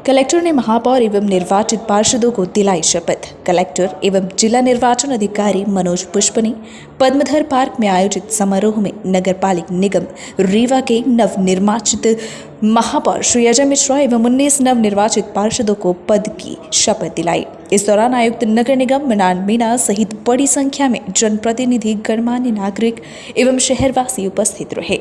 Collector ने महापौर एवं निर्वाचित पार्षदों को दिलाई शपथ। कलेक्टर एवं जिला निर्वाचन अधिकारी मनोज पुष्प ने पद्मधर पार्क में आयोजित समारोह में नगर पालिक निगम रीवा के नवनिर्वाचित महापौर श्री अजय मिश्रा एवं 19 नवनिर्वाचित पार्षदों को पद की शपथ दिलाई। इस दौरान आयुक्त नगर निगम मृणाल मीणा सहित बड़ी संख्या में जनप्रतिनिधि, गणमान्य नागरिक एवं शहरवासी उपस्थित रहे।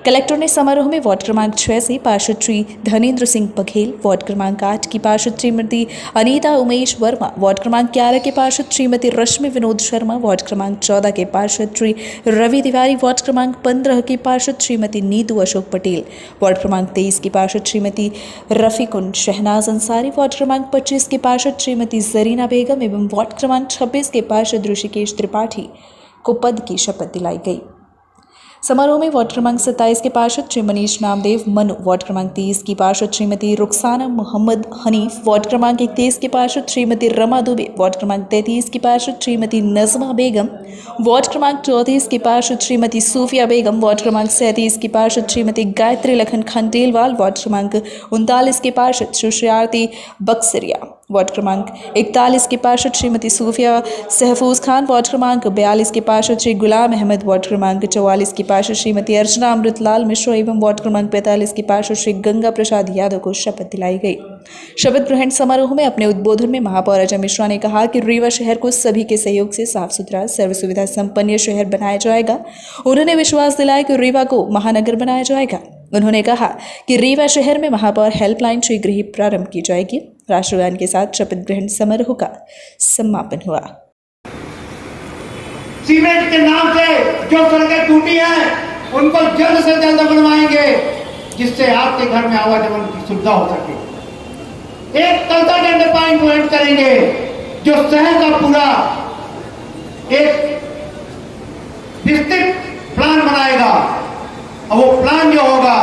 कलेक्टर ने समारोह में वार्ड क्रमांक 6 से पार्षद श्री धनेन्द्र सिंह बघेल, वार्ड क्रमांक 8 की पार्षद श्रीमती अनीता उमेश वर्मा, वार्ड क्रमांक 11 के पार्षद श्रीमती रश्मि विनोद शर्मा, वार्ड क्रमांक 14 के पार्षद श्री रवि तिवारी, वार्ड क्रमांक 15 की पार्षद श्रीमती नीतू अशोक पटेल, वार्ड क्रमांक 23 की पार्षद श्रीमती रफीकुन शहनाज अंसारी, वार्ड क्रमांक 25 की पार्षद श्रीमती जरीना बेगम एवं वार्ड क्रमांक 26 के पार्षद ऋषिकेश त्रिपाठी को पद की शपथ दिलाई गई। समारोह में वार्ड क्रमांक 27 के पार्षद श्री मनीष नामदेव मनु, वार्ड क्रमांक 30 की पार्षद श्रीमती रुखसाना मोहम्मद हनीफ, वार्ड क्रमांक 31 के पार्षद श्रीमती रमा दुबे, वार्ड क्रमांक 33 की पार्षद श्रीमती नजमा बेगम, वार्ड क्रमांक 34 की पार्षद श्रीमती सूफिया बेगम, वार्ड क्रमांक 37 की पार्षद श्रीमती गायत्री लखन खंडेलवाल, वार्ड क्रमांक 39 के पार्षद सुश्री आरती बक्सरिया, वार्ड क्रमांक 41 के पार्षद श्रीमती सूफिया सहफूज खान, वार्ड क्रमांक 42 के पार्षद श्री गुलाम अहमद, वार्ड क्रमांक 44 की पार्षद श्रीमती अर्चना अमृतलाल मिश्रा एवं वार्ड क्रमांक 45 की पार्षद श्री गंगा प्रसाद यादव को शपथ दिलाई गई। शपथ ग्रहण समारोह में अपने उद्बोधन में महापौर अजय मिश्रा ने कहा कि रीवा शहर को सभी के सहयोग से साफ सुथरा, सर्व सुविधा संपन्न शहर बनाया जाएगा। उन्होंने विश्वास दिलाया कि रीवा को महानगर बनाया जाएगा। उन्होंने कहा कि रीवा शहर में महापौर हेल्पलाइन शीघ्र ही प्रारंभ की जाएगी। राष्ट्रगान के साथ शपथ ग्रहण समारोह का समापन हुआ। सीमेंट के नाम से जो सड़कें टूटी हैं उनको जल्द से जल्द बनवाएंगे, जिससे आपके घर में आवागमन की सुविधा हो सके। एक कंसल्टेंट अपॉइंटमेंट करेंगे जो शहर का पूरा एक डिस्ट्रिक्ट प्लान बनाएगा, और वो प्लान जो होगा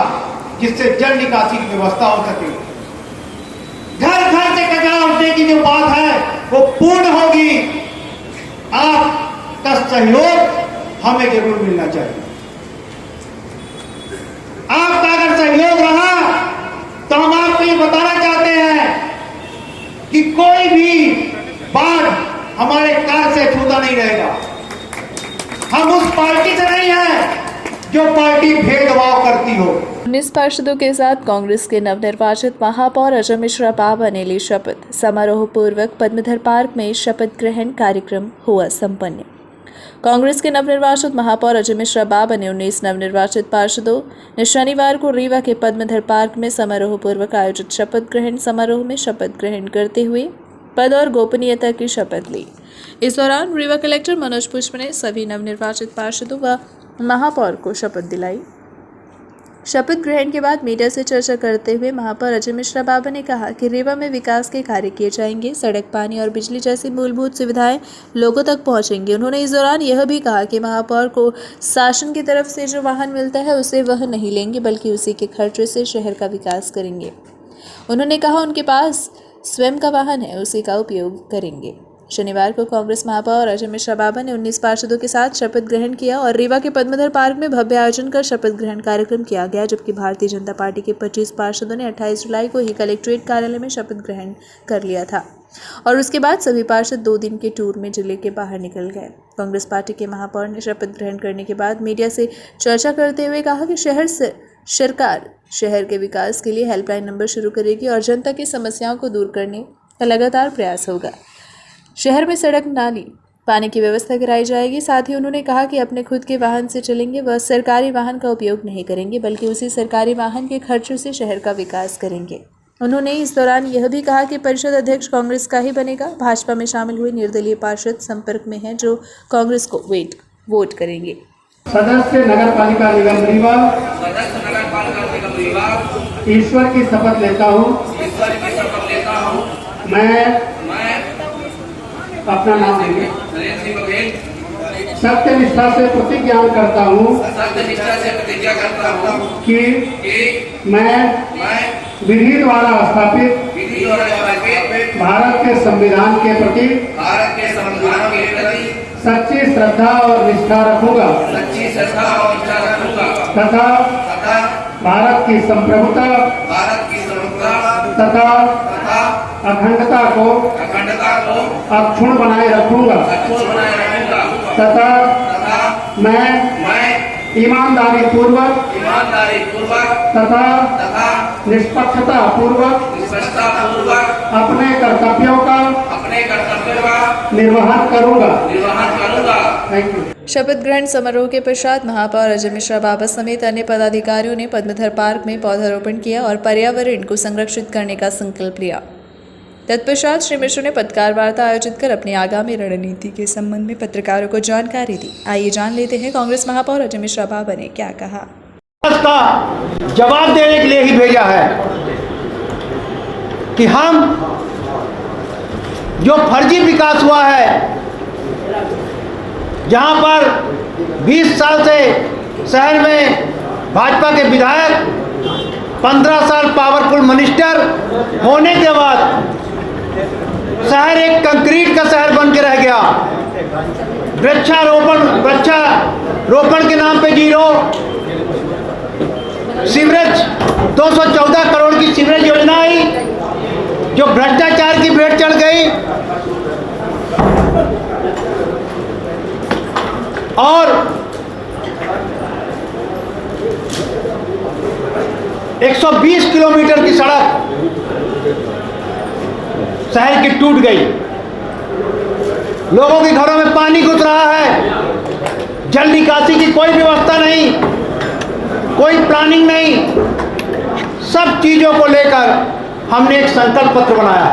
जिससे जल निकासी की व्यवस्था हो सके। घर घर से कचरा उठने की जो बात है वो पूर्ण होगी। आपका सहयोग हमें जरूर मिलना चाहिए। आपका अगर सहयोग रहा तो हम आपको ये बताना चाहते हैं कि कोई भी बाढ़ हमारे कार से छूता नहीं रहेगा। हम उस पार्टी से नहीं है जो पार्टी भेदभाव करती हो। 19 पार्षदों के साथ कांग्रेस के नवनिर्वाचित महापौर अजय मिश्रा बाबा ने ली शपथ। समारोह पूर्वक पद्मधर पार्क में शपथ ग्रहण कार्यक्रम हुआ संपन्न। कांग्रेस के नवनिर्वाचित महापौर अजय मिश्रा बाबा ने 19 नवनिर्वाचित पार्षदों ने शनिवार को रीवा के पद्मधर पार्क में समारोह पूर्वक आयोजित शपथ ग्रहण समारोह में शपथ ग्रहण करते हुए पद और गोपनीयता की शपथ ली। इस दौरान रीवा कलेक्टर मनोज पुष्प ने सभी नवनिर्वाचित पार्षदों व महापौर को शपथ दिलाई। शपथ ग्रहण के बाद मीडिया से चर्चा करते हुए महापौर अजय मिश्रा बाबा ने कहा कि रीवा में विकास के कार्य किए जाएंगे, सड़क, पानी और बिजली जैसी मूलभूत सुविधाएं लोगों तक पहुंचेंगी। उन्होंने इस दौरान यह भी कहा कि महापौर को शासन की तरफ से जो वाहन मिलता है उसे वह नहीं लेंगे, बल्कि उसी के खर्चे से शहर का विकास करेंगे। उन्होंने कहा उनके पास स्वयं का वाहन है, उसी का उपयोग करेंगे। शनिवार को कांग्रेस महापौर अजय मिश्रा बाबा ने 19 पार्षदों के साथ शपथ ग्रहण किया और रीवा के पद्मधर पार्क में भव्य आयोजन कर शपथ ग्रहण कार्यक्रम किया गया, जबकि भारतीय जनता पार्टी के 25 पार्षदों ने 28 जुलाई को ही कलेक्ट्रेट कार्यालय में शपथ ग्रहण कर लिया था और उसके बाद सभी पार्षद 2 दिन के टूर में जिले के बाहर निकल गए। कांग्रेस पार्टी के महापौर ने शपथ ग्रहण करने के बाद मीडिया से चर्चा करते हुए कहा कि सरकार शहर के विकास के लिए हेल्पलाइन नंबर शुरू करेगी और जनता की समस्याओं को दूर करने का लगातार प्रयास होगा। शहर में सड़क, नाली, पानी की व्यवस्था कराई जाएगी। साथ ही उन्होंने कहा कि अपने खुद के वाहन से चलेंगे, वह सरकारी वाहन का उपयोग नहीं करेंगे, बल्कि उसी सरकारी वाहन के खर्चों से शहर का विकास करेंगे। उन्होंने इस दौरान यह भी कहा कि परिषद अध्यक्ष कांग्रेस का ही बनेगा। भाजपा में शामिल हुए निर्दलीय पार्षद संपर्क में हैं जो कांग्रेस को वोट करेंगे। सदस्य नगर पालिका निगम रीवा ईश्वर की शपथ लेता हूँ। मैं अपना नाम लेंगे। सत्य निष्ठा से प्रतिज्ञा करता हूँ कि मैं विधि द्वारा स्थापित भारत के संविधान के प्रति सच्ची श्रद्धा और निष्ठा रखूंगा तथा भारत की संप्रभुता तथा तथा अखंडता को अखंडता को अक्षुण्ण बनाए रखूंगा अक्षुण्ण बनाए रखूंगा तथा तथा मैं मैं ईमानदारी पूर्वक ईमानदारी पूर्वक तथा तथा निष्पक्षता पूर्वक निष्पक्षता पूर्वक अपने कर्तव्यों का अपने कर्तव्यों का निर्वहन करूंगा। निर्वहन करूंगा। Thank you. शपथ ग्रहण समारोह के पश्चात महापौर अजय मिश्रा बाबा समेत अन्य पदाधिकारियों ने पद्मधर पार्क में पौधारोपण किया और पर्यावरण को संरक्षित करने का संकल्प लिया। तत्पश्चात श्री मिश्र ने पत्रकार वार्ता आयोजित कर अपनी आगामी रणनीति के संबंध में पत्रकारों को जानकारी दी। आइए जान लेते हैं कांग्रेस महापौर अजय मिश्रा बाबा ने क्या कहा। का जवाब देने के लिए ही भेजा है कि हम जो फर्जी विकास हुआ है, जहां पर 20 साल से शहर में भाजपा के विधायक 15 साल पावरफुल मिनिस्टर होने के बाद शहर एक कंक्रीट का शहर बन के रह गया। वृक्षारोपण के नाम पे जीरो, सीवरेज 214 करोड़ की सीवरेज योजना आई जो भ्रष्टाचार की भेंट चढ़ गई और 120 किलोमीटर की सड़क शहर की टूट गई। लोगों के घरों में पानी घुस रहा है, जल निकासी की कोई व्यवस्था नहीं, कोई प्लानिंग नहीं। सब चीजों को लेकर हमने एक संकल्प पत्र बनाया।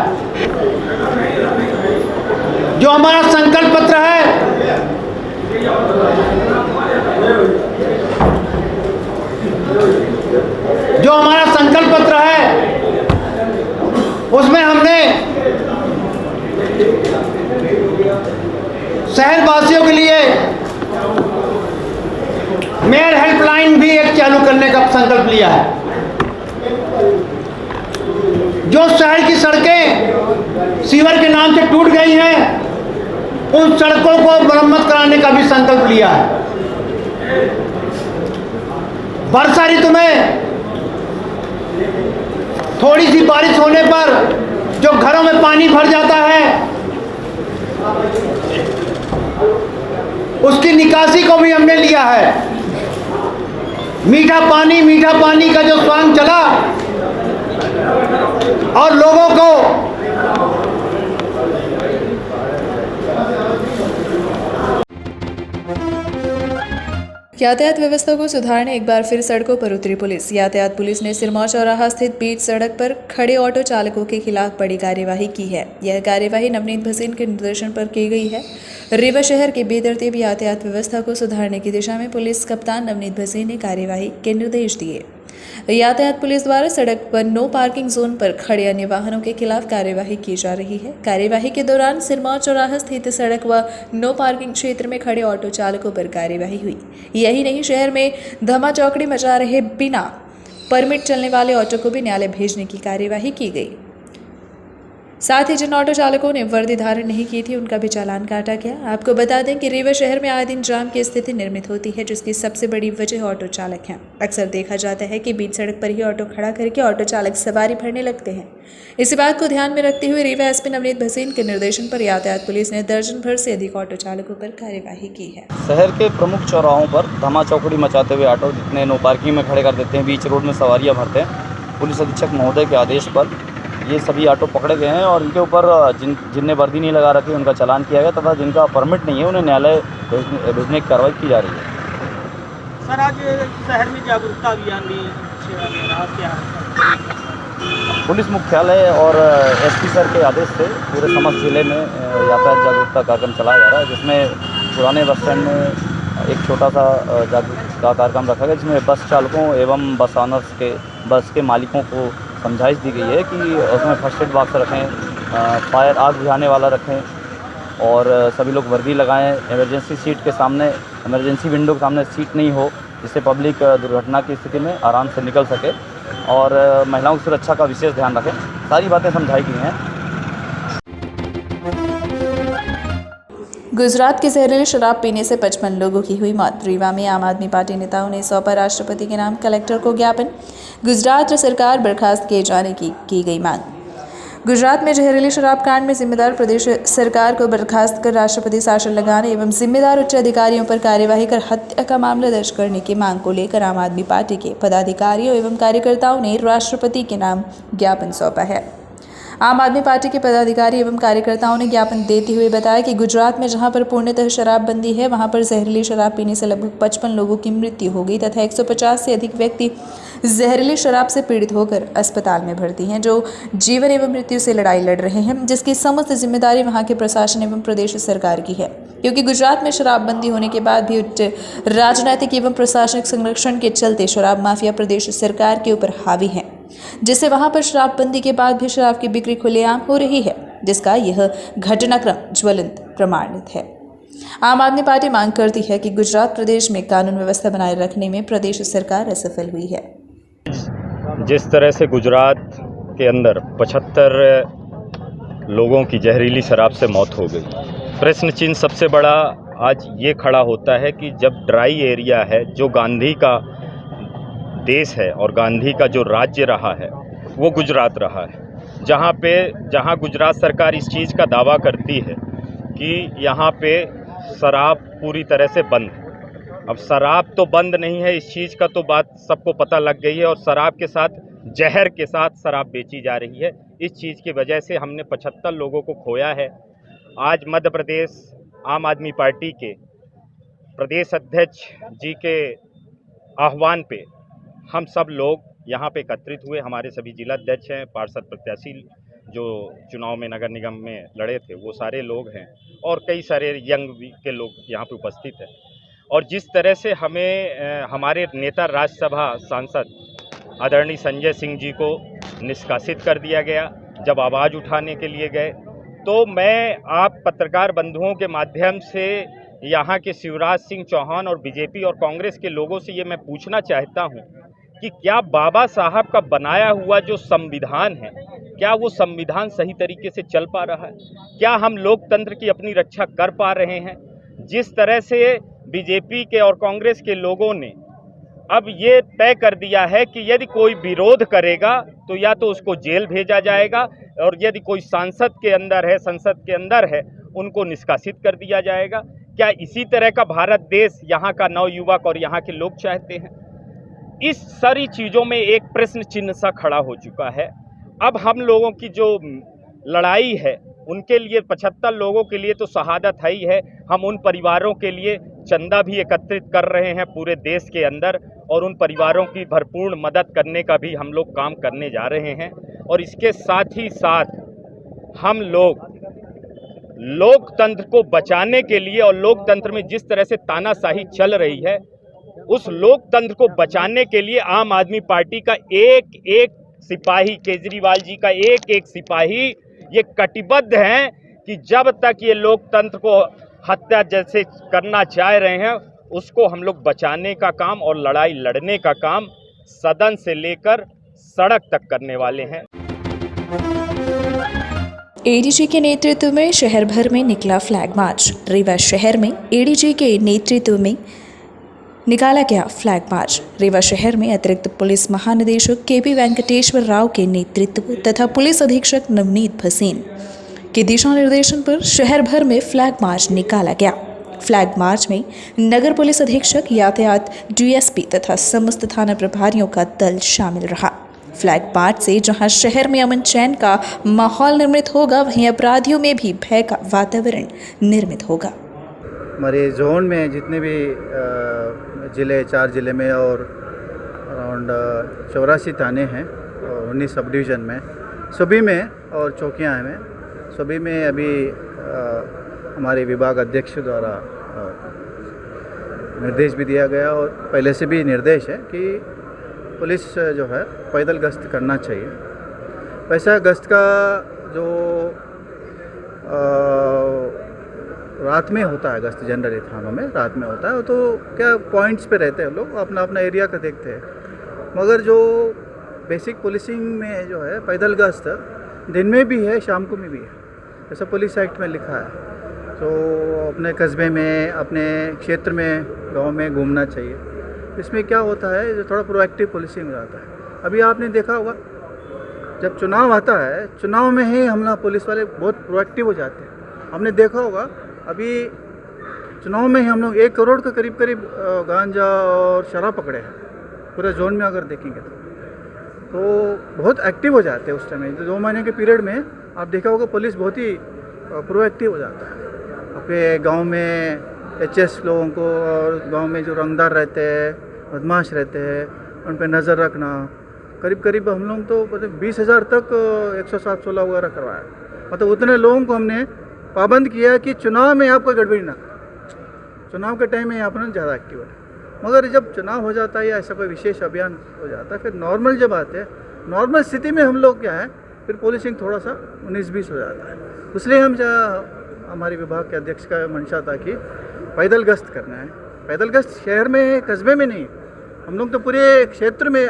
जो हमारा संकल्प पत्र है उसमें हमने शहरवासियों के लिए मेयर हेल्पलाइन भी एक चालू करने का संकल्प लिया है। जो शहर की सड़कें सीवर के नाम से टूट गई हैं, उन सड़कों को मरम्मत कराने का भी संकल्प लिया है। वर्षा ऋतु में थोड़ी सी बारिश होने पर जो घरों में पानी भर जाता है, उसकी निकासी को भी हमने लिया है। मीठा पानी का जो स्वांग चला और लोगों को यातायात व्यवस्था को सुधारने एक बार फिर सड़कों पर उतरी पुलिस। यातायात पुलिस ने सिरमौर चौराहा स्थित बीच सड़क पर खड़े ऑटो चालकों के खिलाफ बड़ी कार्यवाही की है। यह कार्यवाही नवनीत भसीन के निर्देशन पर की गई है। रीवा शहर के बेतरतीब यातायात व्यवस्था को सुधारने की दिशा में पुलिस कप्तान नवनीत भसीन ने कार्यवाही के निर्देश दिए। यातायात पुलिस द्वारा सड़क पर नो पार्किंग जोन पर खड़े अन्य वाहनों के खिलाफ कार्यवाही की जा रही है। कार्यवाही के दौरान सिरमौर चौराहा स्थित सड़क व नो पार्किंग क्षेत्र में खड़े ऑटो चालकों पर कार्यवाही हुई। यही नहीं, शहर में धमा चौकड़ी मचा रहे बिना परमिट चलने वाले ऑटो को भी न्यायालय भेजने की कार्यवाही की गई। साथ ही जिन ऑटो चालकों ने वर्दी धारण नहीं की थी, उनका भी चालान काटा गया। आपको बता दें कि रीवा शहर में आए दिन जाम की स्थिति निर्मित होती है, जिसकी सबसे बड़ी वजह ऑटो चालक हैं। अक्सर देखा जाता है कि बीच सड़क पर ही ऑटो खड़ा करके ऑटो चालक सवारी भरने लगते हैं। इसी बात को ध्यान में रखते हुए रीवा एसपी नवनीत भसीन के निर्देशन पर यातायात पुलिस ने दर्जन भर से अधिक ऑटो चालकों पर कार्यवाही की है। शहर के प्रमुख चौराहों पर धमा चौकड़ी मचाते हुए ऑटो जितने नो पार्किंग में खड़े कर देते हैं, बीच रोड में सवारियां भरते हैं, पुलिस अधीक्षक महोदय के आदेश पर ये सभी ऑटो पकड़े गए हैं और इनके ऊपर जिनने वर्दी नहीं लगा रखी उनका चालान किया गया तथा जिनका परमिट नहीं है उन्हें न्यायालय भेजने की कार्रवाई की जा रही है। सर, आज शहर में जागरूकता अभियान भी क्या पुलिस मुख्यालय और एसपी सर के आदेश से पूरे समस्त जिले में यातायात जागरूकता कार्यक्रम चलाया जा रहा है, जिसमें पुराने बस स्टैंड में एक छोटा सा जागरूकता कार्यक्रम रखा गया, जिसमें बस चालकों एवं बस ऑनर्स के बस के मालिकों को समझाइश दी गई है कि उसमें फर्स्ट एड बॉक्स रखें, फायर आग बुझाने वाला रखें और सभी लोग वर्दी लगाएं। इमरजेंसी सीट के सामने, इमरजेंसी विंडो के सामने सीट नहीं हो, जिससे पब्लिक दुर्घटना की स्थिति में आराम से निकल सके और महिलाओं की सुरक्षा का विशेष ध्यान रखें। सारी बातें समझाई गई हैं। गुजरात की जहरीली शराब पीने से 55 लोगों की हुई मौत। रीवा में आम आदमी पार्टी नेताओं ने सौंपा राष्ट्रपति के नाम कलेक्टर को ज्ञापन। गुजरात सरकार बर्खास्त किए जाने की गई मांग। गुजरात में जहरीली शराब कांड में जिम्मेदार प्रदेश सरकार को बर्खास्त कर राष्ट्रपति शासन लगाने एवं जिम्मेदार उच्च अधिकारियों पर कार्यवाही कर हत्या का मामला दर्ज करने की मांग को लेकर आम आदमी पार्टी के पदाधिकारियों एवं कार्यकर्ताओं ने राष्ट्रपति के नाम ज्ञापन सौंपा है। आम आदमी पार्टी के पदाधिकारी एवं कार्यकर्ताओं ने ज्ञापन देते हुए बताया कि गुजरात में जहां पर पूर्णतः शराबबंदी है, वहां पर जहरीली शराब पीने से लगभग 55 लोगों की मृत्यु हो गई तथा 150 से अधिक व्यक्ति जहरीली शराब से पीड़ित होकर अस्पताल में भर्ती हैं, जो जीवन एवं मृत्यु से लड़ाई लड़ रहे हैं, जिसकी समस्त जिम्मेदारी वहां के प्रशासन एवं प्रदेश सरकार की है। क्योंकि गुजरात में शराबबंदी होने के बाद भी उच्च राजनीतिक एवं प्रशासनिक संरक्षण के चलते शराब माफिया प्रदेश सरकार के ऊपर हावी है, जिससे वहां पर शराबबंदी के बाद भी शराब की बिक्री खुलेआम हो रही है, जिसका यह घटनाक्रम ज्वलंत प्रमाणित है। आम आदमी पार्टी मांग करती है कि गुजरात प्रदेश में कानून व्यवस्था बनाए रखने में प्रदेश सरकार असफल हुई है। जिस तरह से गुजरात के अंदर 75 लोगों की जहरीली शराब से मौत हो गई, प्रश्न चिन्ह सबसे बड़ा आज ये खड़ा होता है कि जब ड्राई एरिया है, जो गांधी का देश है और गांधी का जो राज्य रहा है वो गुजरात रहा है, जहाँ गुजरात सरकार इस चीज़ का दावा करती है कि यहाँ पे शराब पूरी तरह से बंद है। अब शराब तो बंद नहीं है, इस चीज़ का तो बात सबको पता लग गई है और शराब के साथ जहर के साथ शराब बेची जा रही है। इस चीज़ की वजह से हमने 75 लोगों को खोया है। आज मध्य प्रदेश आम आदमी पार्टी के प्रदेश अध्यक्ष जी के आह्वान पे हम सब लोग यहाँ पे एकत्रित हुए। हमारे सभी जिला अध्यक्ष हैं, पार्षद प्रत्याशी जो चुनाव में नगर निगम में लड़े थे वो सारे लोग हैं और कई सारे यंग के लोग यहाँ पे उपस्थित हैं। और जिस तरह से हमें हमारे नेता राज्यसभा सांसद आदरणीय संजय सिंह जी को निष्कासित कर दिया गया जब आवाज़ उठाने के लिए गए, तो मैं आप पत्रकार बंधुओं के माध्यम से यहाँ के शिवराज सिंह चौहान और बीजेपी और कांग्रेस के लोगों से ये मैं पूछना चाहता हूँ कि क्या बाबा साहब का बनाया हुआ जो संविधान है, क्या वो संविधान सही तरीके से चल पा रहा है? क्या हम लोकतंत्र की अपनी रक्षा कर पा रहे हैं? जिस तरह से बीजेपी के और कांग्रेस के लोगों ने अब ये तय कर दिया है कि यदि कोई विरोध करेगा तो या तो उसको जेल भेजा जाएगा और यदि कोई सांसद के अंदर है, संसद के अंदर है, उनको निष्कासित कर दिया जाएगा। क्या इसी तरह का भारत देश यहाँ का नवयुवक और यहाँ के लोग चाहते हैं? इस सारी चीज़ों में एक प्रश्न चिन्ह सा खड़ा हो चुका है। अब हम लोगों की जो लड़ाई है उनके लिए 75 लोगों के लिए तो शहादत है ही है, हम उन परिवारों के लिए चंदा भी एकत्रित कर रहे हैं पूरे देश के अंदर और उन परिवारों की भरपूर मदद करने का भी हम लोग काम करने जा रहे हैं। और इसके साथ ही साथ हम लोग लोकतंत्र को बचाने के लिए और लोकतंत्र में जिस तरह से तानाशाही चल रही है उस लोकतंत्र को बचाने के लिए आम आदमी पार्टी का एक एक सिपाही, केजरीवाल जी का एक एक सिपाही ये कटिबद्ध हैं कि जब तक ये लोकतंत्र को हत्या जैसे करना चाह रहे हैं उसको हम लोग बचाने का काम और लड़ाई लड़ने का काम सदन से लेकर सड़क तक करने वाले हैं। एडीजी के नेतृत्व में शहर भर में निकला फ्लैग मार्च। रीवा शहर में एडीजी के नेतृत्व में निकाला गया फ्लैग मार्च। रीवा शहर में अतिरिक्त पुलिस महानिदेशक केपी वेंकटेश्वर राव के नेतृत्व तथा पुलिस अधीक्षक नवनीत भसीन के दिशा निर्देशन पर शहर भर में फ्लैग मार्च निकाला गया। फ्लैग मार्च में नगर पुलिस अधीक्षक, यातायात डीएसपी तथा समस्त थाना प्रभारियों का दल शामिल रहा। फ्लैग मार्च से जहां शहर में अमन चैन का माहौल निर्मित होगा, वहीं अपराधियों में भी भय का वातावरण निर्मित होगा। हमारे जोन में जितने भी ज़िले, 4 ज़िले में और अराउंड 84 थाने हैं और 19 सब डिवीज़न में, सभी में और चौकियाँ में, सभी में अभी हमारे विभाग अध्यक्ष द्वारा निर्देश भी दिया गया और पहले से भी निर्देश है कि पुलिस जो है पैदल गश्त करना चाहिए। वैसा गश्त का जो रात में होता है, गश्त जनरली थानों में रात में होता है, तो क्या पॉइंट्स पे रहते हैं लोग, अपना अपना एरिया का देखते हैं। मगर जो बेसिक पुलिसिंग में जो है पैदल गश्त दिन में भी है, शाम को में भी है, ऐसा पुलिस एक्ट में लिखा है। तो अपने कस्बे में, अपने क्षेत्र में, गांव में घूमना चाहिए। इसमें क्या होता है, जो थोड़ा प्रोएक्टिव पुलिसिंग हो जाता है। अभी आपने देखा होगा जब चुनाव आता है, चुनाव में ही हम लोग पुलिस वाले बहुत प्रोएक्टिव हो जाते हैं। हमने देखा होगा अभी चुनाव में ही हम लोग 1 करोड़ के करीब गांजा और शराब पकड़े हैं पूरे जोन में। अगर देखेंगे तो बहुत एक्टिव हो जाते हैं उस टाइम में। 2 महीने के पीरियड में आप देखा होगा पुलिस बहुत ही प्रोएक्टिव हो जाता है। अपने गांव में एचएस लोगों को और गांव में जो रंगदार रहते हैं, बदमाश रहते हैं, उन पर नज़र रखना। करीब हम लोग तो मतलब 20,000 तक 107-16 वगैरह करवाया। मतलब उतने लोगों को हमने पाबंद किया कि चुनाव में आप कोई गड़बड़ी ना, चुनाव के टाइम में यहाँ पर ज़्यादा एक्टिव है। मगर जब चुनाव हो जाता है या ऐसा कोई विशेष अभियान हो जाता है, फिर नॉर्मल जब आते हैं, नॉर्मल स्थिति में हम लोग क्या है, फिर पुलिसिंग थोड़ा सा 19-20 हो जाता है। इसलिए हमारे विभाग के अध्यक्ष का मंशा था कि पैदल गश्त करना है। पैदल गश्त शहर में, कस्बे में नहीं, हम लोग तो पूरे क्षेत्र में,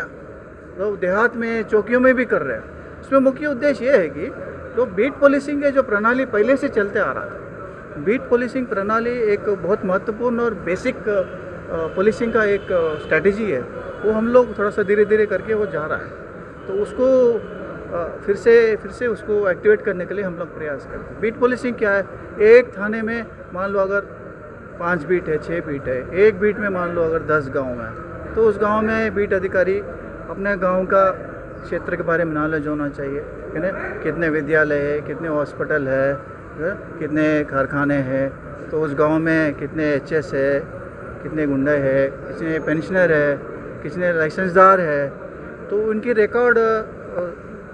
तो देहात में, चौकियों में भी कर रहे हैं। इसमें मुख्य उद्देश्य ये है कि जो बीट पुलिसिंग है, जो प्रणाली पहले से चलते आ रहा था, बीट पुलिसिंग प्रणाली एक बहुत महत्वपूर्ण और बेसिक पुलिसिंग का एक स्ट्रैटेजी है। वो हम लोग थोड़ा सा धीरे धीरे करके वो जा रहा है। तो उसको फिर से उसको एक्टिवेट करने के लिए हम लोग प्रयास करते हैं। बीट पुलिसिंग क्या है, एक थाने में मान लो अगर 5 बीट है, 6 बीट है, एक बीट में मान लो अगर 10 गांव है, तो उस गांव में बीट अधिकारी अपने गांव का क्षेत्र के बारे में नॉलेज होना चाहिए, है ना। कितने विद्यालय है, कितने हॉस्पिटल है, कितने कारखाने हैं, तो उस गांव में कितने एचएस है, कितने गुंडे है, कितने पेंशनर है, कितने लाइसेंसदार है, तो उनकी रिकॉर्ड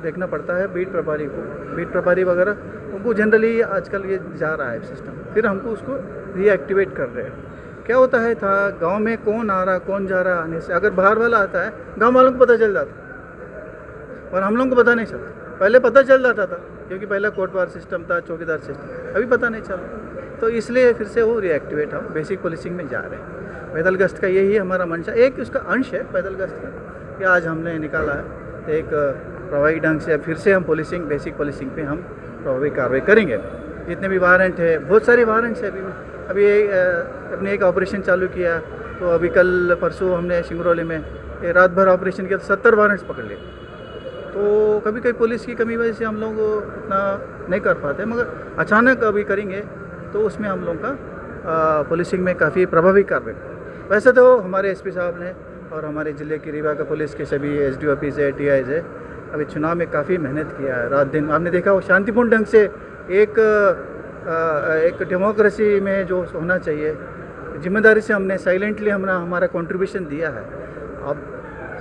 देखना पड़ता है बीट प्रभारी को। बीट प्रभारी वगैरह उनको जनरली आजकल ये जा रहा है सिस्टम, फिर हमको उसको रीएक्टिवेट कर रहे हैं। क्या होता है था, गांव में कौन आ रहा, कौन जा रहा, आने से अगर बाहर वाला आता है, गांव वालों को पता चल जाता और हम लोगों को पता नहीं चलता। पहले पता चल जाता था क्योंकि पहले कोटवार सिस्टम था, चौकीदार सिस्टम, अभी पता नहीं चला। तो इसलिए फिर से वो रीएक्टिवेट हम बेसिक पुलिसिंग में जा रहे हैं। पैदल गश्त का यही हमारा मंशा, एक उसका अंश है पैदल गश्त का, कि आज हमने निकाला है। तो एक प्रभावी ढंग से फिर से हम पुलिसिंग, बेसिक पुलिसिंग पे हम प्रभावी कार्रवाई करेंगे। जितने भी वारंट है, बहुत सारे वारंट्स है। अभी अपने एक ऑपरेशन चालू किया, तो अभी कल परसों हमने सिंगरौली में रात भर ऑपरेशन किया, तो 70 वारंट्स पकड़ लिए। तो कभी कभी पुलिस की कमी वजह से हम लोग उतना नहीं कर पाते, मगर अचानक अभी करेंगे तो उसमें हम लोग का पुलिसिंग में काफ़ी प्रभावी कार्रवाई। वैसे तो हमारे एसपी साहब ने और हमारे ज़िले की रीवा का पुलिस के सभी एसडीओपीज है, टीआईज है, अभी चुनाव में काफ़ी मेहनत किया है। रात दिन आपने देखा वो शांतिपूर्ण ढंग से एक डेमोक्रेसी में जो होना चाहिए, जिम्मेदारी से हमने साइलेंटली हमारा कंट्रीब्यूशन दिया है। अब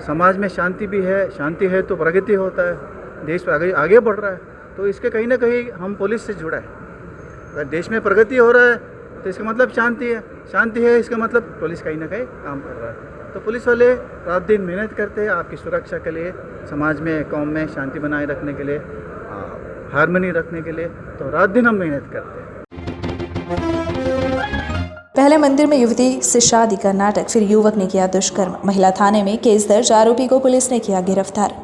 समाज में शांति भी है, शांति है तो प्रगति होता है, देश आगे बढ़ रहा है। तो इसके कहीं ना कहीं हम पुलिस से जुड़ा है। अगर देश में प्रगति हो रहा है तो इसका मतलब शांति है, शांति है इसका मतलब पुलिस कहीं ना कहीं काम कर रहा है। तो पुलिस वाले रात दिन मेहनत करते हैं आपकी सुरक्षा के लिए, समाज में, कौम में शांति बनाए रखने के लिए, हारमोनी रखने के लिए, तो रात दिन हम मेहनत करते हैं। पहले मंदिर में युवती से शादी का नाटक, फिर युवक ने किया दुष्कर्म। महिला थाने में केस दर्ज, आरोपी को पुलिस ने किया गिरफ्तार।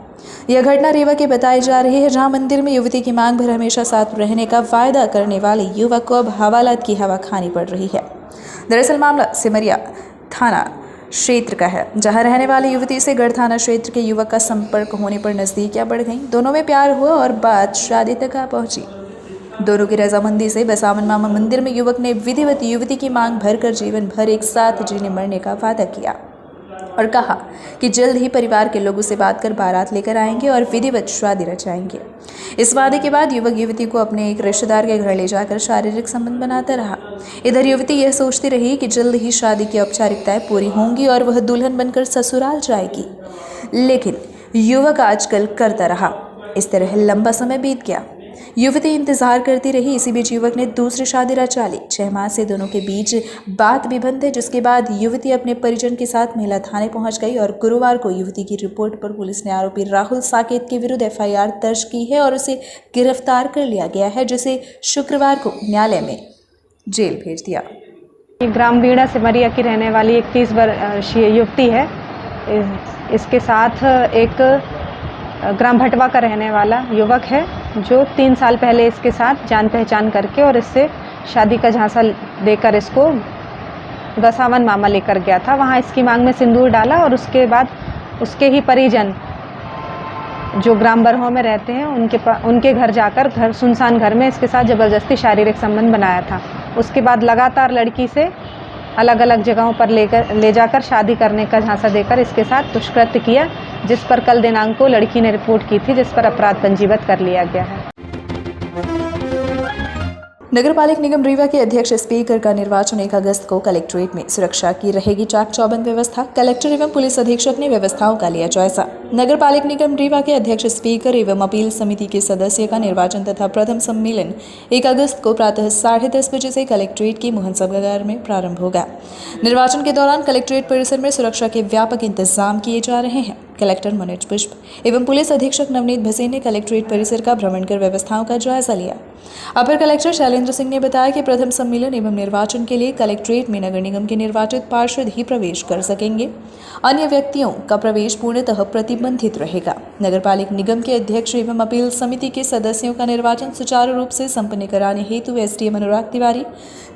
यह घटना रीवा की बताई जा रही है, जहां मंदिर में युवती की मांग भर हमेशा साथ रहने का वायदा करने वाले युवक को अब हवालात की हवा खानी पड़ रही है। दरअसल मामला सिमरिया थाना क्षेत्र का है, जहां रहने वाली युवती से गढ़ थाना क्षेत्र के युवक का संपर्क होने पर नजदीकियां बढ़ गईं। दोनों में प्यार हुआ और बात शादी तक आ पहुंची। दोनों की रजामंदी से बसावन मामा मंदिर में युवक ने विधिवत युवती की मांग भरकर जीवन भर एक साथ जीने मरने का वादा किया और कहा कि जल्द ही परिवार के लोगों से बात कर बारात लेकर आएंगे और विधिवत शादी रचाएंगे। इस वादे के बाद युवक युवती को अपने एक रिश्तेदार के घर ले जाकर शारीरिक संबंध बनाता रहा। इधर युवती यह सोचती रही कि जल्द ही शादी की औपचारिकताएं पूरी होंगी और वह दुल्हन बनकर ससुराल जाएगी, लेकिन युवक आजकल करता रहा। इस तरह लंबा समय बीत गया, युवती इंतजार करती रही। इसी बीच युवक ने दूसरी शादी रचा ली। 6 माह से दोनों के बीच बात भी बंद है, जिसके बाद युवती अपने परिजन के साथ महिला थाने पहुंच गई और गुरुवार को युवती की रिपोर्ट पर पुलिस ने आरोपी राहुल साकेत के विरुद्ध एफआईआर दर्ज की है और उसे गिरफ्तार कर लिया गया है, जिसे शुक्रवार को न्यायालय में जेल भेज दिया। ग्राम बीड़ा सिमरिया की रहने वाली 31 वर्षीय युवती है। इसके साथ एक ग्राम भटवा का रहने वाला युवक है, जो 3 साल पहले इसके साथ जान पहचान करके और इससे शादी का झांसा देकर इसको गसावन मामा लेकर गया था। वहाँ इसकी मांग में सिंदूर डाला और उसके बाद उसके ही परिजन जो ग्राम बरहो में रहते हैं उनके घर जाकर सुनसान घर में इसके साथ ज़बरदस्ती शारीरिक संबंध बनाया था। उसके बाद लगातार लड़की से अलग अलग जगहों पर ले जाकर शादी करने का झांसा देकर इसके साथ दुष्कृत्य किया, जिस पर कल दिनांक को लड़की ने रिपोर्ट की थी, जिस पर अपराध पंजीबद्ध कर लिया गया है। नगरपालिक निगम रीवा के अध्यक्ष स्पीकर का निर्वाचन 1 अगस्त को कलेक्ट्रेट में सुरक्षा की रहेगी चाक चौबंद व्यवस्था। कलेक्टर एवं पुलिस अधीक्षक ने व्यवस्थाओं का लिया जायजा। नगरपालिक निगम रीवा के अध्यक्ष स्पीकर एवं अपील समिति के सदस्य का निर्वाचन तथा प्रथम सम्मेलन 1 अगस्त को प्रातः 10:30 बजे से कलेक्ट्रेट की मोहन सभागार में प्रारंभ होगा। निर्वाचन के दौरान कलेक्ट्रेट परिसर में सुरक्षा के व्यापक इंतजाम किए जा रहे हैं। कलेक्टर मनोज पुष्प एवं पुलिस अधीक्षक नवनीत भसीन ने कलेक्ट्रेट परिसर का भ्रमण कर व्यवस्थाओं का जायजा लिया। अपर कलेक्टर शैलेंद्र सिंह ने बताया कि प्रथम सम्मेलन एवं निर्वाचन के लिए कलेक्ट्रेट में नगर निगम के निर्वाचित पार्षद ही प्रवेश कर सकेंगे। अन्य व्यक्तियों का प्रवेश पूर्णतः प्रतिबंधित रहेगा। नगरपालिक निगम के अध्यक्ष एवं अपील समिति के सदस्यों का निर्वाचन सुचारू रूप से संपन्न कराने हेतु एसडीएम अनुराग तिवारी,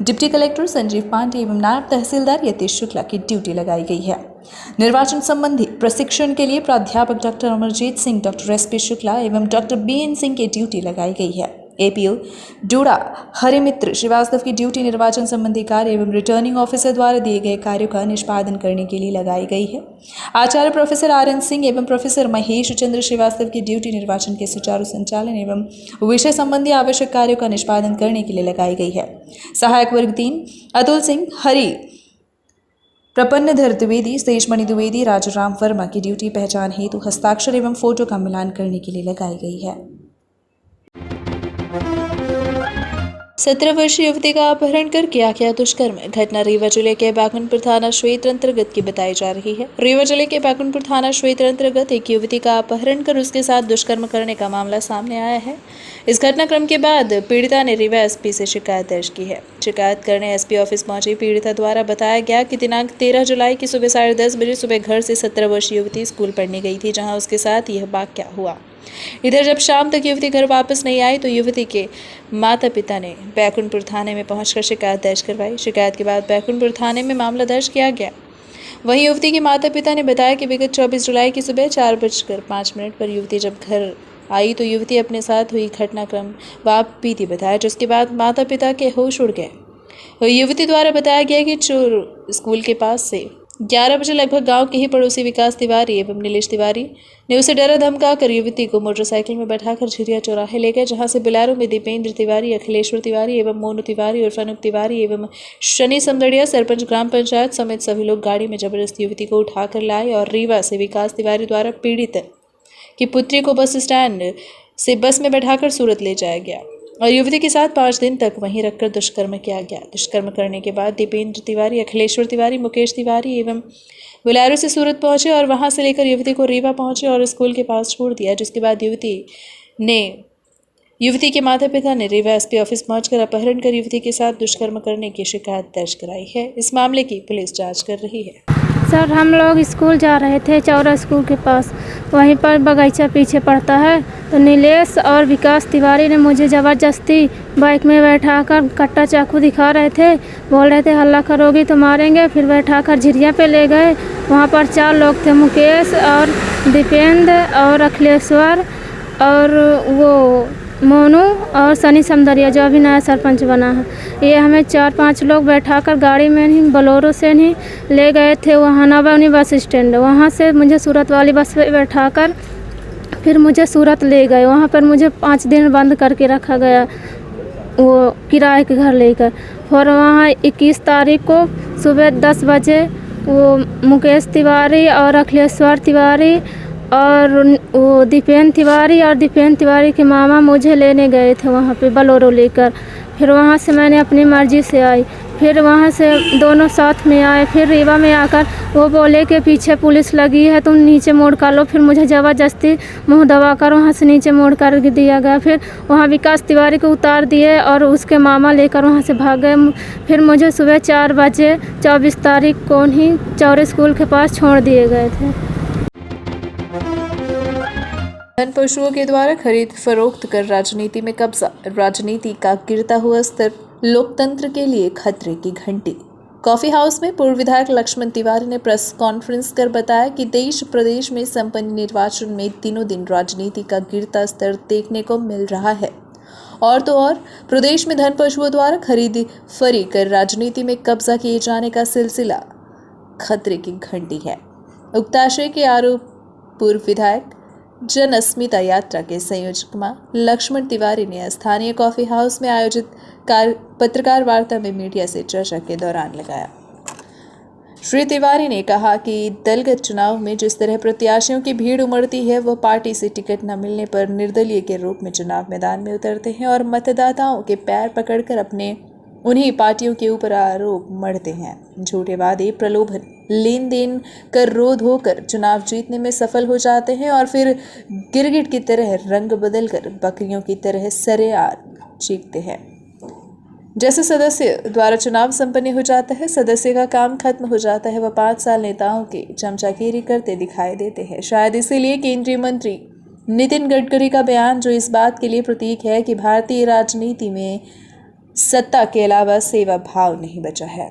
डिप्टी कलेक्टर संजीव पांडे एवं नायब तहसीलदार यतीश शुक्ला की ड्यूटी लगाई गई है। निर्वाचन संबंधी प्रशिक्षण के लिए प्राध्यापक doctor Amarjeet Singh, doctor SP Shukla एवं डॉक्टर बीएन सिंह की ड्यूटी लगाई गई है। एपीओ डूड़ा हरिमित्र श्रीवास्तव की ड्यूटी निर्वाचन संबंधी कार्य एवं रिटर्निंग ऑफिसर द्वारा दिए गए कार्यों का निष्पादन करने के लिए लगाई गई है। आचार्य प्रोफेसर आर.एन. सिंह एवं प्रोफेसर महेश चंद्र श्रीवास्तव की ड्यूटी निर्वाचन के सुचारू संचालन एवं विषय संबंधी आवश्यक कार्यों का निष्पादन करने के लिए लगाई गई है। सहायक वर्ग 3 अतुल सिंह, हरि प्रपन्नधर द्विवेदी, शेषमणि द्विवेदी, राजाराम वर्मा की ड्यूटी पहचान हेतु हस्ताक्षर एवं फोटो का मिलान करने के लिए लगाई गई है। 17 वर्षीय युवती का अपहरण कर किया दुष्कर्म। घटना रीवा जिले के बागनपुर थाना क्षेत्र अंतर्गत की बताई जा रही है। रीवा जिले के बागनपुर थाना क्षेत्र अंतर्गत एक युवती का अपहरण कर उसके साथ दुष्कर्म करने का मामला सामने आया है। इस घटनाक्रम के बाद पीड़िता ने रीवा एसपी से शिकायत दर्ज की है। शिकायत करने एसपी ऑफिस पहुंची पीड़िता द्वारा बताया गया कि दिनांक 13 जुलाई की सुबह 10:30 बजे सुबह घर से 17 वर्षीय युवती स्कूल पढ़ने गई थी, जहां उसके साथ यह वाकया हुआ। इधर जब शाम तक युवती घर वापस नहीं आई तो युवती के माता पिता ने बैकुंठपुर थाने में पहुंचकर शिकायत दर्ज करवाई। शिकायत के बाद बैकुंठपुर थाने में मामला दर्ज किया गया। वहीं युवती के माता पिता ने बताया कि विगत 24 जुलाई की सुबह 4:05 पर युवती जब घर आई तो युवती अपने साथ हुई घटनाक्रम बाप बीती बताया, जिसके बाद माता पिता के होश उड़ गए। युवती द्वारा बताया गया कि चोर स्कूल के पास से 11 बजे लगभग गांव के ही पड़ोसी विकास तिवारी एवं नीलेश तिवारी ने उसे डरा धमका कर युवती को मोटरसाइकिल में बैठाकर झिरिया चौराहे ले गए, जहां से बिलारो में दीपेंद्र तिवारी, अखिलेश्वर तिवारी एवं मोनू तिवारी और अनूप तिवारी एवं शनि समदड़िया सरपंच ग्राम पंचायत समेत सभी लोग गाड़ी में जबरदस्ती युवती को उठाकर लाए और रीवा से विकास तिवारी द्वारा पीड़ित की पुत्री को बस स्टैंड से बस में बैठाकर सूरत ले जाया गया और युवती के साथ 5 दिन तक वहीं रखकर दुष्कर्म किया गया। दुष्कर्म करने के बाद दीपेंद्र तिवारी, अखिलेश्वर तिवारी, मुकेश तिवारी एवं बिलारो से सूरत पहुंचे और वहां से लेकर युवती को रीवा पहुंचे और स्कूल के पास छोड़ दिया, जिसके बाद युवती के माता पिता ने रीवा एसपी ऑफिस पहुंचकर अपहरण कर युवती के साथ दुष्कर्म करने की शिकायत दर्ज कराई है। इस मामले की पुलिस जांच कर रही है। सर, हम लोग स्कूल जा रहे थे चौरा स्कूल के पास, वहीं पर बगीचा पीछे पड़ता है, तो नीलेश और विकास तिवारी ने मुझे ज़बरदस्ती बाइक में बैठाकर कट्टा चाकू दिखा रहे थे, बोल रहे थे हल्ला करोगी तो मारेंगे। फिर बैठाकर झिरिया पे ले गए। वहाँ पर 4 लोग थे, मुकेश और दीपेंद्र और अखिलेश्वर और वो मोनू और शनि समदड़िया जो अभी नया सरपंच बना है। ये हमें 4-5 लोग बैठाकर गाड़ी में नहीं बोलेरो से नहीं ले गए थे वहाँ नवानी बस स्टैंड। वहाँ से मुझे सूरत वाली बस पे बैठाकर फिर मुझे सूरत ले गए। वहाँ पर मुझे 5 दिन बंद करके रखा गया, वो किराए के घर लेकर। और वहाँ 21 तारीख को सुबह 10 बजे वो मुकेश तिवारी और अखिलेश्वर तिवारी और वो दीपेंद्र तिवारी के मामा मुझे लेने गए थे वहाँ पे बोलेरो लेकर। फिर वहाँ से मैंने अपनी मर्ज़ी से आई। फिर वहाँ से दोनों साथ में आए। फिर रीवा में आकर वो बोले कि पीछे पुलिस लगी है, तुम नीचे मोड़ कर लो। फिर मुझे ज़बरदस्ती मुंह दबाकर वहाँ से नीचे मोड़ कर दिया गया। फिर वहाँ विकास तिवारी को उतार दिए और उसके मामा लेकर वहाँ से भाग गए। फिर मुझे सुबह 4 बजे 24 तारीख को ही चौरे स्कूल के पास छोड़ दिए गए थे। वन पशुओं के द्वारा खरीद फरोख्त कर राजनीति में कब्जा। राजनीति का गिरता हुआ स्तर लोकतंत्र के लिए खतरे की घंटी। कॉफी हाउस में पूर्व विधायक लक्ष्मण तिवारी ने प्रेस कॉन्फ्रेंस कर बताया कि देश प्रदेश में संपन्न निर्वाचन में दिनों दिन राजनीति का गिरता स्तर देखने को मिल रहा है। और तो और प्रदेश में धन पशुओं द्वारा खरीदी फरी कर राजनीति में कब्जा किए जाने का सिलसिला खतरे की घंटी है। उक्त आशय के आरोप पूर्व विधायक जन अस्मिता यात्रा के संयोजक लक्ष्मण तिवारी ने स्थानीय कॉफी हाउस में आयोजित पत्रकार वार्ता में मीडिया से चर्चा के दौरान लगाया। श्री तिवारी ने कहा कि दलगत चुनाव में जिस तरह प्रत्याशियों की भीड़ उमड़ती है, वह पार्टी से टिकट न मिलने पर निर्दलीय के रूप में चुनाव मैदान में उतरते हैं और मतदाताओं के पैर पकड़कर अपने उन्हीं पार्टियों के ऊपर आरोप मढ़ते हैं। झूठे वादे, प्रलोभन, लेन देन कर रोध होकर चुनाव जीतने में सफल हो जाते हैं और फिर गिरगिट की तरह रंग बदलकर बकरियों की तरह सरेआम चीखते हैं। जैसे सदस्य द्वारा चुनाव संपन्न हो जाता है, सदस्य का काम खत्म हो जाता है, वह 5 साल नेताओं की चमचागिरी करते दिखाई देते हैं। शायद इसीलिए केंद्रीय मंत्री नितिन गडकरी का बयान, जो इस बात के लिए प्रतीक है कि भारतीय राजनीति में सत्ता के अलावा सेवा भाव नहीं बचा है।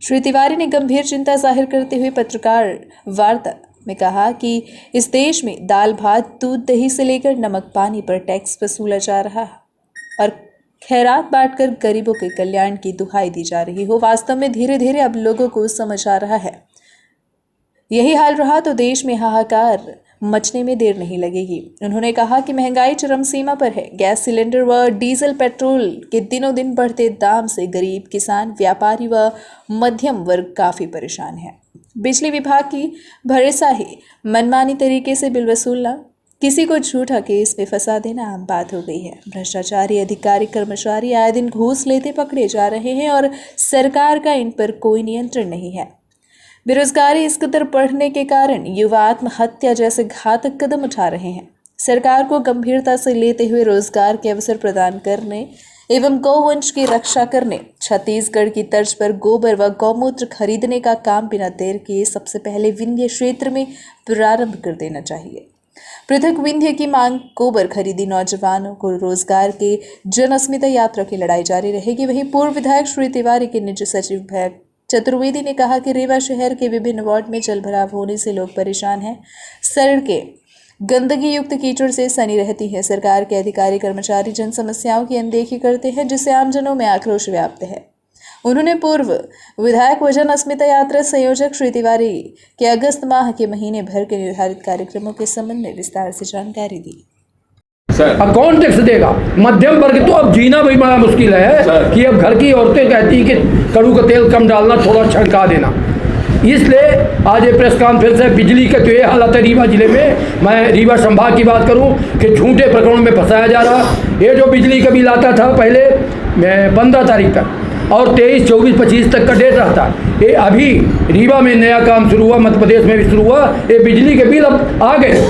श्री तिवारी ने गंभीर चिंता जाहिर करते हुए पत्रकार वार्ता में कहा कि इस देश में दाल भात, दूध दही से लेकर नमक पानी पर टैक्स वसूला जा रहा है और खैरात बांटकर गरीबों के कल्याण की दुहाई दी जा रही हो। वास्तव में धीरे धीरे अब लोगों को समझ आ रहा है, यही हाल रहा तो देश में हाहाकार मचने में देर नहीं लगेगी। उन्होंने कहा कि महंगाई चरम सीमा पर है। गैस सिलेंडर व डीजल पेट्रोल के दिनों दिन बढ़ते दाम से गरीब, किसान, व्यापारी व मध्यम वर्ग काफ़ी परेशान है। बिजली विभाग की भरोसाही मनमानी तरीके से बिल वसूलना, किसी को झूठा केस में फंसा देना आम बात हो गई है। भ्रष्टाचारी अधिकारी कर्मचारी आए दिन घूस लेते पकड़े जा रहे हैं और सरकार का इन पर कोई नियंत्रण नहीं है। बेरोजगारी इस कदर बढ़ने के कारण युवा आत्महत्या जैसे घातक कदम उठा रहे हैं। सरकार को गंभीरता से लेते हुए रोजगार के अवसर प्रदान करने एवं गौवंश की रक्षा करने, छत्तीसगढ़ की तर्ज पर गोबर व गौमूत्र खरीदने का काम बिना देर किए सबसे पहले विंध्य क्षेत्र में प्रारंभ कर देना चाहिए। पृथक विंध्य की मांग, गोबर खरीदी, नौजवानों को रोजगार के जन अस्मिता यात्रा की लड़ाई जारी रहेगी। वहीं पूर्व विधायक श्री तिवारी के निजी सचिव भय चतुर्वेदी ने कहा कि रीवा शहर के विभिन्न वार्ड में जल भराव होने से लोग परेशान हैं। सड़कें गंदगी युक्त कीचड़ से सनी रहती है। सरकार के अधिकारी कर्मचारी जन समस्याओं की अनदेखी करते हैं, जिससे आमजनों में आक्रोश व्याप्त है। उन्होंने पूर्व विधायक व जन अस्मिता यात्रा संयोजक श्री तिवारी के अगस्त माह के महीने भर के निर्धारित कार्यक्रमों के संबंध में विस्तार से जानकारी दी। अब कौन टैक्स देगा? मध्यम वर्ग तो अब जीना भी बड़ा मुश्किल है कि अब घर की औरतें कहती हैं कि कड़ू का तेल कम डालना, थोड़ा छिड़का देना। इसलिए आज ये प्रेस कॉन्फ्रेंस है। बिजली का तो ये हालत है रीवा जिले में। मैं रीवा संभाग की बात करूं कि झूठे प्रकरणों में फंसाया जा रहा। ये जो बिजली का बिल आता था पहले 15 तारीख तक और 23, 24, 25 तक का डेट रहता। ये अभी रीवा में नया काम शुरू हुआ, मध्य प्रदेश में भी शुरू हुआ। ये बिजली के बिल अब आ गए,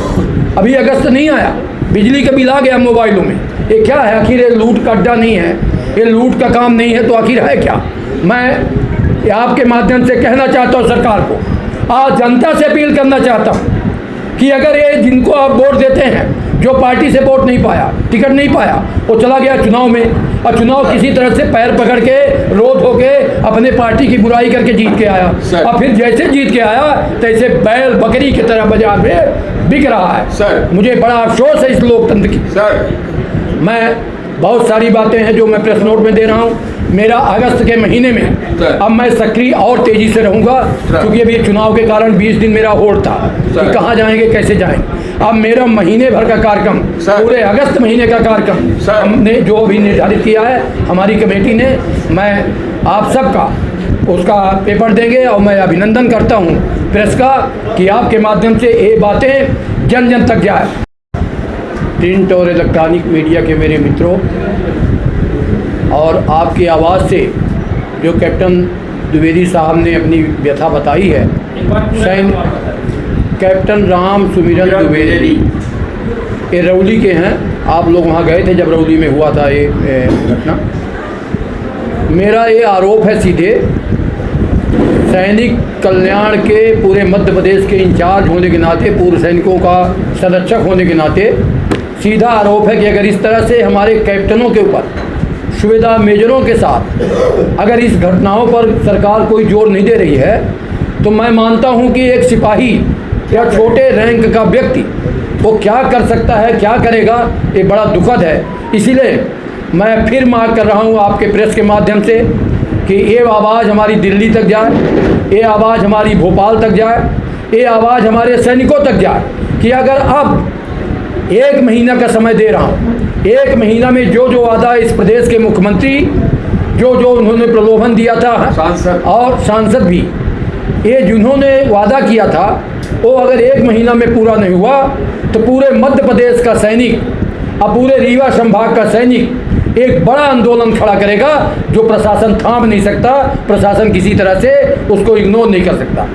अभी अगस्त नहीं आया, बिजली का बिल आ गया मोबाइलों में। ये क्या है? आखिर ये लूट का अड्डा नहीं है, ये लूट का काम नहीं है तो आखिर है क्या? मैं आपके माध्यम से कहना चाहता हूँ सरकार को, आज जनता से अपील करना चाहता हूँ कि अगर ये जिनको आप वोट देते हैं, जो पार्टी से वोट नहीं पाया, टिकट नहीं पाया, वो चला गया चुनाव में और चुनाव किसी तरह से पैर पकड़ के रोध होके अपने पार्टी की बुराई करके जीत के आया और फिर जैसे जीत के आया तैसे बैल बकरी की तरह बाजार में बिक रहा है। सर, मुझे बड़ा अफसोस है इस लोकतंत्र की। सर, मैं बहुत सारी बातें हैं जो मैं प्रेस नोट में दे रहा हूँ। मेरा अगस्त के महीने में अब मैं सक्रिय और तेज़ी से रहूँगा, क्योंकि अभी चुनाव के कारण 20 दिन मेरा होल्ड था कि कहाँ जाएंगे, कैसे जाएंगे। अब मेरा महीने भर का कार्यक्रम, पूरे अगस्त महीने का कार्यक्रम हमने जो अभी निर्धारित किया है हमारी कमेटी ने, मैं आप सबका उसका पेपर देंगे और मैं अभिनंदन करता हूँ प्रेस का कि आपके माध्यम से ये बातें जन जन तक जाए। प्रिंट और इलेक्ट्रॉनिक मीडिया के मेरे मित्रों, और आपकी आवाज़ से जो कैप्टन द्विवेदी साहब ने अपनी व्यथा बताई है, कैप्टन राम सुमिरन द्विवेदी, ये रौली के हैं। आप लोग वहाँ गए थे जब रौली में हुआ था ये घटना। मेरा ये आरोप है सीधे सैनिक कल्याण के पूरे मध्य प्रदेश के इंचार्ज होने के नाते, पूर्व सैनिकों का संरक्षक होने के नाते सीधा आरोप है कि अगर इस तरह से हमारे कैप्टनों के ऊपर सुविधा मेजरों के साथ अगर इस घटनाओं पर सरकार कोई जोर नहीं दे रही है तो मैं मानता हूं कि एक सिपाही या छोटे रैंक का व्यक्ति वो क्या कर सकता है, क्या करेगा, ये बड़ा दुखद है। इसीलिए मैं फिर मांग कर रहा हूं आपके प्रेस के माध्यम से कि ये आवाज़ हमारी दिल्ली तक जाए, ये आवाज़ हमारी भोपाल तक जाए, ये आवाज़ हमारे सैनिकों तक जाए कि अगर अब 1 महीना का समय दे रहा हूँ, 1 महीना में जो जो वादा इस प्रदेश के मुख्यमंत्री जो उन्होंने प्रलोभन दिया था और सांसद भी, ये जिन्होंने वादा किया था वो अगर 1 महीना में पूरा नहीं हुआ तो पूरे मध्य प्रदेश का सैनिक और पूरे रीवा संभाग का सैनिक एक बड़ा आंदोलन खड़ा करेगा जो प्रशासन थाम नहीं सकता, प्रशासन किसी तरह से उसको इग्नोर नहीं कर सकता।